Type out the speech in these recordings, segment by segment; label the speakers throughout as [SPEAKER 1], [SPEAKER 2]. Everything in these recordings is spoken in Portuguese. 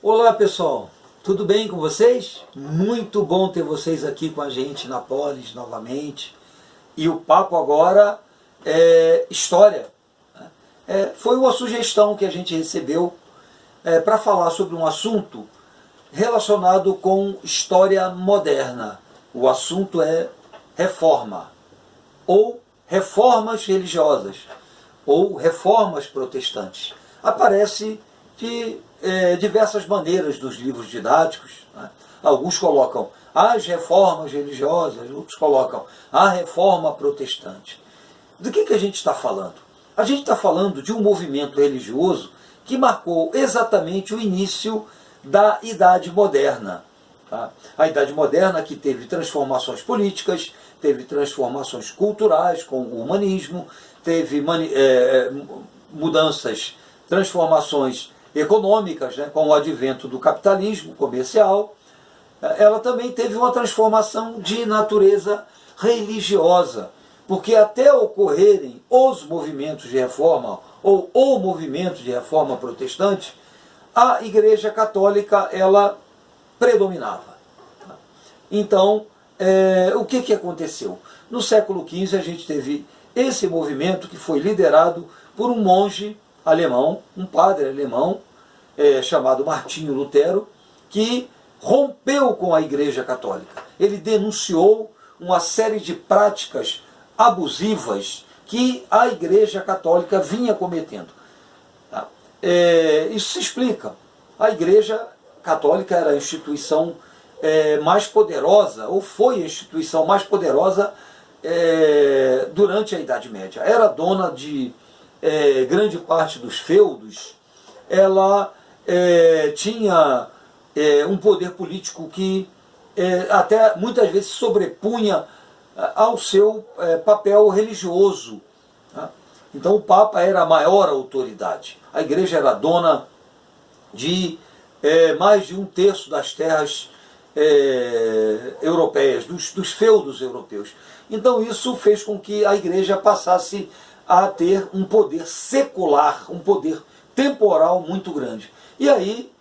[SPEAKER 1] Olá pessoal, tudo bem com vocês? Muito bom ter vocês aqui com a gente na Polis novamente. E o papo agora é história. Foi uma sugestão que a gente recebeu para falar sobre um assunto relacionado com história moderna. O assunto é reforma, ou reformas religiosas, ou reformas protestantes. Aparece de diversas maneiras nos livros didáticos. Alguns colocam as reformas religiosas, outros colocam a reforma protestante. Do que a gente está falando? A gente está falando de um movimento religioso que marcou exatamente o início da Idade Moderna. A Idade Moderna que teve transformações políticas, teve transformações culturais com o humanismo, teve mudanças, transformações econômicas, com o advento do capitalismo comercial. Ela também teve uma transformação de natureza religiosa, porque até ocorrerem os movimentos de reforma, ou o movimento de reforma protestante, a Igreja Católica ela predominava. Então, o que aconteceu? No século XV a gente teve esse movimento que foi liderado por um monge alemão, um padre alemão, chamado Martinho Lutero, que rompeu com a Igreja Católica. Ele denunciou uma série de práticas abusivas que a Igreja Católica vinha cometendo. Isso se explica. A Igreja Católica era a instituição mais poderosa, ou foi a instituição mais poderosa durante a Idade Média. Era dona de grande parte dos feudos. Ela tinha um poder político que até muitas vezes sobrepunha ao seu papel religioso. Então o Papa era a maior autoridade. A Igreja era dona de mais de 1/3 das terras europeias, dos feudos europeus. Então isso fez com que a Igreja passasse a ter um poder secular, um poder temporal muito grande. E aí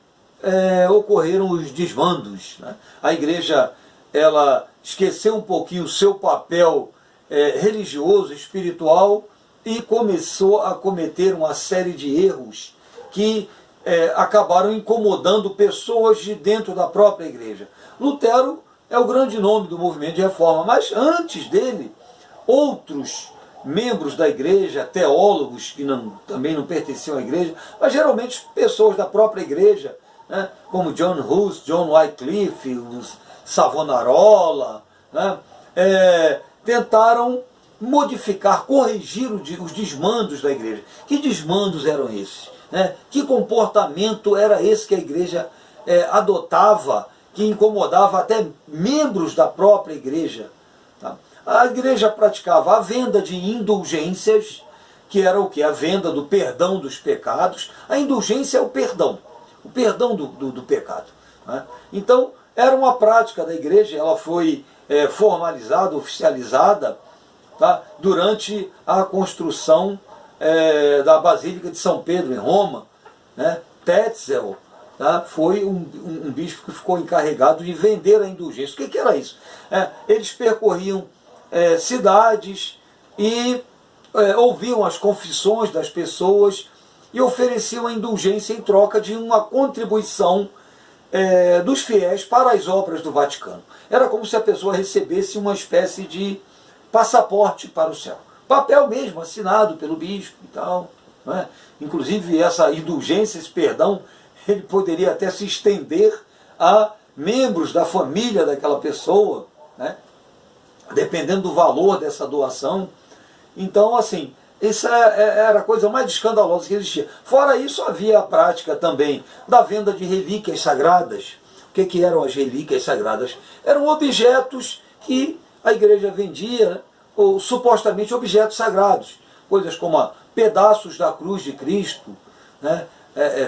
[SPEAKER 1] ocorreram os desmandos. A Igreja ela esqueceu um pouquinho o seu papel religioso, espiritual, e começou a cometer uma série de erros que acabaram incomodando pessoas de dentro da própria Igreja. Lutero é o grande nome do movimento de reforma, mas antes dele, outros membros da Igreja, teólogos que também não pertenciam à Igreja, mas geralmente pessoas da própria Igreja, como John Hus, John Wycliffe, Savonarola, tentaram modificar, corrigir os desmandos da Igreja. Que desmandos eram esses? Que comportamento era esse que a Igreja adotava, que incomodava até membros da própria Igreja? A Igreja praticava a venda de indulgências, que era o que? A venda do perdão dos pecados. A indulgência é o perdão do pecado. Então, era uma prática da Igreja, ela foi formalizada, oficializada, durante a construção da Basílica de São Pedro, em Roma. Tetzel foi um bispo que ficou encarregado de vender a indulgência. O que era isso? Eles percorriam cidades e ouviam as confissões das pessoas e ofereciam a indulgência em troca de uma contribuição dos fiéis para as obras do Vaticano. Era como se a pessoa recebesse uma espécie de passaporte para o céu. Papel mesmo, assinado pelo bispo e tal. Inclusive essa indulgência, esse perdão, ele poderia até se estender a membros da família daquela pessoa, dependendo do valor dessa doação. Então, assim, isso era a coisa mais escandalosa que existia. Fora isso, havia a prática também da venda de relíquias sagradas. O que eram as relíquias sagradas? Eram objetos que a Igreja vendia, ou supostamente objetos sagrados. Coisas como pedaços da cruz de Cristo,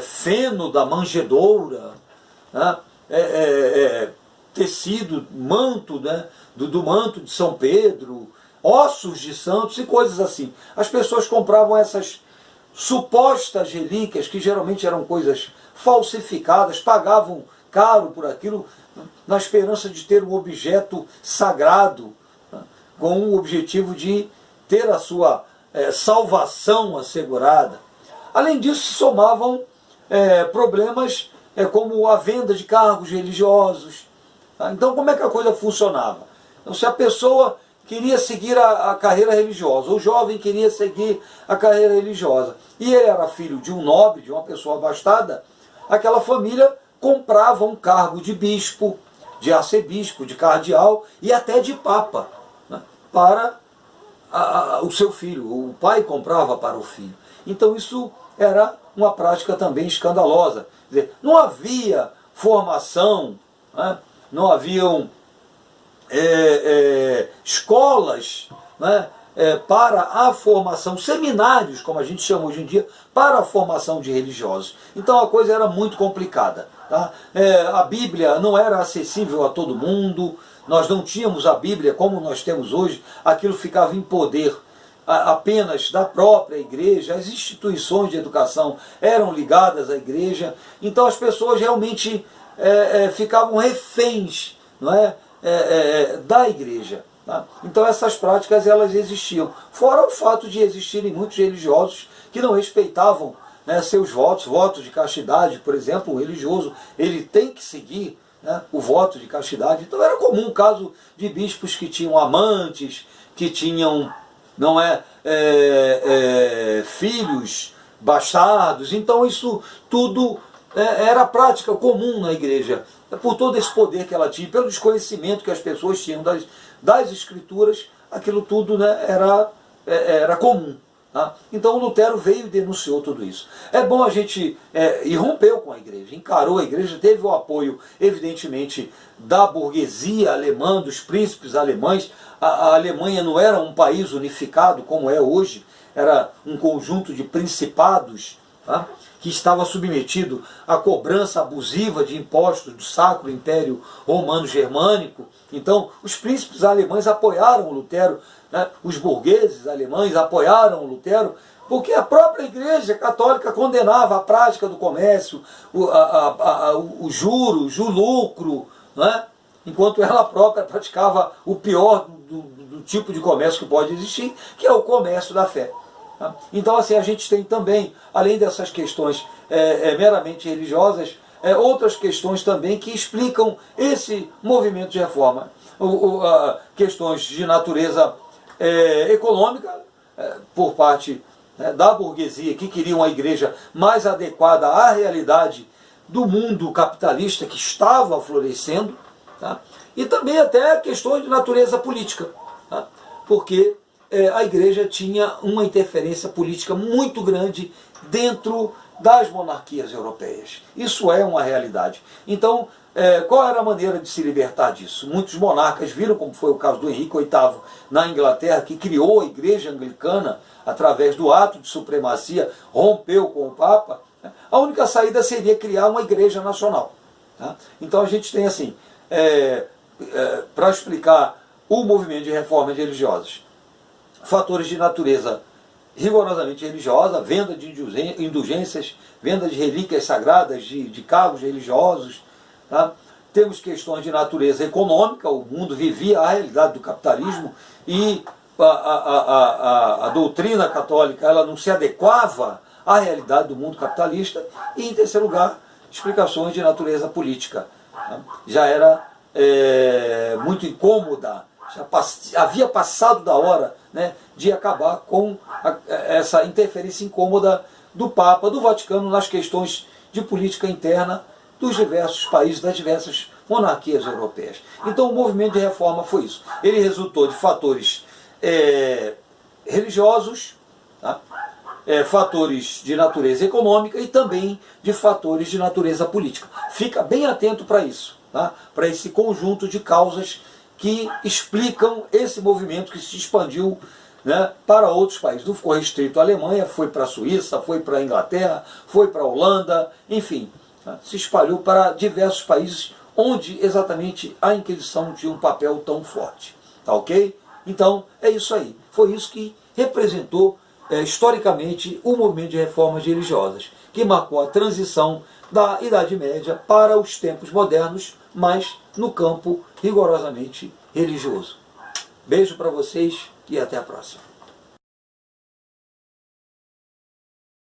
[SPEAKER 1] feno da manjedoura, tecido, manto, do manto de São Pedro, ossos de santos e coisas assim. As pessoas compravam essas supostas relíquias, que geralmente eram coisas falsificadas, pagavam caro por aquilo, na esperança de ter um objeto sagrado, com o objetivo de ter a sua salvação assegurada. Além disso, se somavam problemas como a venda de cargos religiosos. Tá? Então, como é que a coisa funcionava? Então, se a pessoa queria seguir a carreira religiosa, o jovem queria seguir a carreira religiosa, e ele era filho de um nobre, de uma pessoa abastada, aquela família comprava um cargo de bispo, de arcebispo, de cardeal e até de papa, né, para o seu filho. O pai comprava para o filho. Então isso era uma prática também escandalosa. Quer dizer, não havia formação, né, não haviam escolas, né, para a formação, seminários, como a gente chama hoje em dia, para a formação de religiosos. Então a coisa era muito complicada. Tá? A Bíblia não era acessível a todo mundo, nós não tínhamos a Bíblia como nós temos hoje, aquilo ficava em poder apenas da própria igreja, as instituições de educação eram ligadas à igreja, então as pessoas realmente ficavam reféns, não é? Da igreja. Tá? Então essas práticas elas existiam, fora o fato de existirem muitos religiosos que não respeitavam, né, seus votos de castidade. Por exemplo, o religioso ele tem que seguir, né, o voto de castidade. Então era comum o caso de bispos que tinham amantes, que tinham filhos bastardos. Então isso tudo era prática comum na igreja, por todo esse poder que ela tinha, pelo desconhecimento que as pessoas tinham das escrituras, aquilo tudo, né, era comum. Tá? Então Lutero veio e denunciou tudo isso. É bom a gente e rompeu com a igreja, encarou a igreja, teve o apoio, evidentemente, da burguesia alemã, dos príncipes alemães. A Alemanha não era um país unificado como é hoje, era um conjunto de principados, tá, que estava submetido à cobrança abusiva de impostos do Sacro Império Romano Germânico. Então os príncipes alemães apoiaram Lutero, né? Os burgueses alemães apoiaram Lutero, porque a própria Igreja Católica condenava a prática do comércio, os juros, o lucro, né? Enquanto ela própria praticava o pior do tipo de comércio que pode existir, que é o comércio da fé. Então assim, a gente tem também, além dessas questões meramente religiosas, outras questões também que explicam esse movimento de reforma. Questões de natureza econômica, por parte, né, da burguesia, que queria uma igreja mais adequada à realidade do mundo capitalista que estava florescendo, tá? E também até questões de natureza política, tá? Porque a igreja tinha uma interferência política muito grande dentro das monarquias europeias. Isso é uma realidade. Então, qual era a maneira de se libertar disso? Muitos monarcas viram, como foi o caso do Henrique VIII na Inglaterra, que criou a igreja anglicana através do ato de supremacia, rompeu com o Papa. A única saída seria criar uma igreja nacional. Tá? Então a gente tem assim, para explicar o movimento de reformas religiosas, fatores de natureza rigorosamente religiosa, venda de indulgências, venda de relíquias sagradas, de cargos religiosos. Tá? Temos questões de natureza econômica, o mundo vivia a realidade do capitalismo e a doutrina católica ela não se adequava à realidade do mundo capitalista. E, em terceiro lugar, explicações de natureza política. Tá? Já era muito incômoda, havia passado da hora, né, de acabar com essa interferência incômoda do Papa, do Vaticano, nas questões de política interna dos diversos países, das diversas monarquias europeias. Então o movimento de reforma foi isso. Ele resultou de fatores religiosos, tá? Fatores de natureza econômica e também de fatores de natureza política. Fica bem atento para isso, tá? Para esse conjunto de causas que explicam esse movimento que se expandiu, né, para outros países. Não ficou restrito à Alemanha, foi para a Suíça, foi para a Inglaterra, foi para a Holanda, enfim, tá? Se espalhou para diversos países onde exatamente a Inquisição tinha um papel tão forte. Tá ok? Então é isso aí. Foi isso que representou historicamente, o movimento de reformas religiosas, que marcou a transição da Idade Média para os tempos modernos, mas no campo rigorosamente religioso. Beijo para vocês e até a próxima.